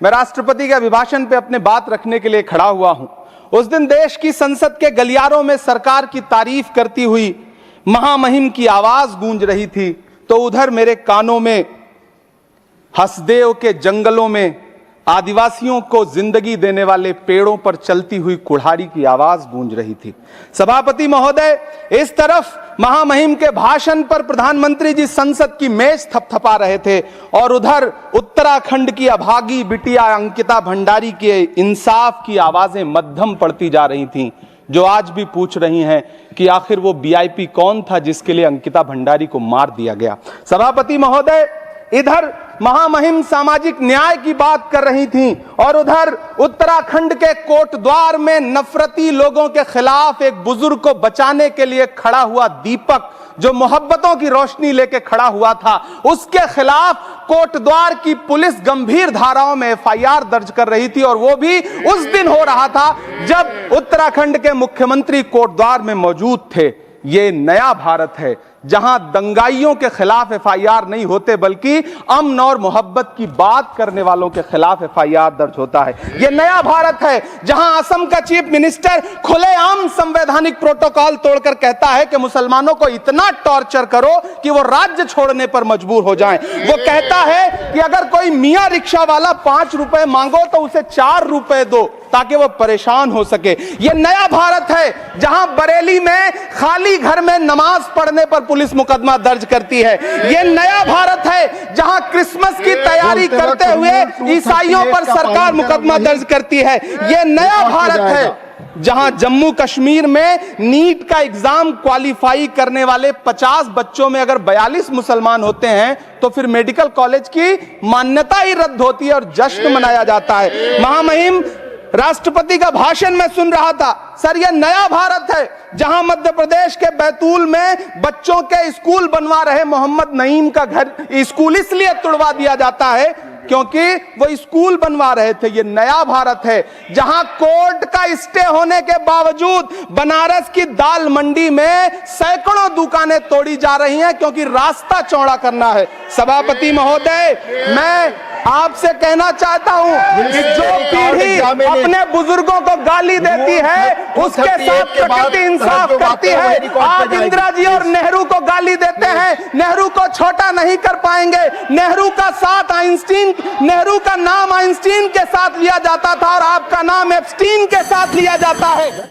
मैं राष्ट्रपति के अभिभाषण पे अपने बात रखने के लिए खड़ा हुआ हूं। उस दिन देश की संसद के गलियारों में सरकार की तारीफ करती हुई महामहिम की आवाज गूंज रही थी, तो उधर मेरे कानों में हसदेव के जंगलों में आदिवासियों को जिंदगी देने वाले पेड़ों पर चलती हुई कुल्हाड़ी की आवाज गूंज रही थी। सभापति महोदय, इस तरफ महामहिम के भाषण पर प्रधानमंत्री जी संसद की मेज थपथपा रहे थे और उधर उत्तराखंड की अभागी बिटिया अंकिता भंडारी के इंसाफ की आवाजें मध्यम पड़ती जा रही थीं, जो आज भी पूछ रही हैं कि आखिर वो वीआईपी कौन था जिसके लिए अंकिता भंडारी को मार दिया गया। सभापति महोदय, इधर महामहिम सामाजिक न्याय की बात कर रही थीं और उधर उत्तराखंड के कोटद्वार में नफरती लोगों के खिलाफ एक बुजुर्ग को बचाने के लिए खड़ा हुआ दीपक, जो मोहब्बतों की रोशनी लेके खड़ा हुआ था, उसके खिलाफ कोटद्वार की पुलिस गंभीर धाराओं में एफआईआर दर्ज कर रही थी। और वो भी उस दिन हो रहा था जब उत्तराखंड के मुख्यमंत्री कोटद्वार में मौजूद थे। ये नया भारत है जहां दंगाइयों के खिलाफ एफआईआर नहीं होते, बल्कि अमन और मोहब्बत की बात करने वालों के खिलाफ एफआईआर दर्ज होता है। यह नया भारत है जहां असम का चीफ मिनिस्टर खुलेआम संवैधानिक प्रोटोकॉल तोड़कर कहता है कि मुसलमानों को इतना टॉर्चर करो कि वो राज्य छोड़ने पर मजबूर हो जाएं। वो कहता है कि अगर कोई मियां रिक्शा वाला 5 रुपए मांगो तो उसे 4 रुपए दो ताकि वो परेशान हो सके। यह नया भारत है जहां बरेली में खाली घर में नमाज पढ़ने पर पुलिस मुकदमा दर्ज करती है। यह नया भारत है जहां क्रिसमस की तैयारी करते हुए ईसाइयों पर सरकार मुकदमा दर्ज करती है। यह नया भारत है जहां जम्मू कश्मीर में नीट का एग्जाम क्वालिफाई करने वाले 50 बच्चों में अगर 42 मुसलमान होते हैं तो फिर मेडिकल कॉलेज की मान्यता ही रद्द होती है और जश्न मनाया जाता है। महामहिम राष्ट्रपति का भाषण में सुन रहा था। सर, यह नया भारत है जहां मध्य प्रदेश के बैतूल में बच्चों के स्कूल बनवा रहे मोहम्मद नईम का घर स्कूल इसलिए तुड़वा दिया जाता है क्योंकि वो स्कूल बनवा रहे थे। ये नया भारत है जहां कोर्ट का स्टे होने के बावजूद बनारस की दाल मंडी में सैकड़ों दुकानें तोड़ी जा रही हैं क्योंकि रास्ता चौड़ा करना है। सभापति महोदय, मैं आपसे कहना चाहता हूं कि जो पीढ़ी अपने बुजुर्गों को गाली देती है उसके साथ प्रकृति इंसाफ करती है। आप इंदिरा जी और नेहरू को गाली देते हैं, नेहरू को छोटा नहीं कर पाएंगे। नेहरू का नाम आइंस्टीन के साथ लिया जाता था और आपका नाम एप्स्टीन के साथ लिया जाता है।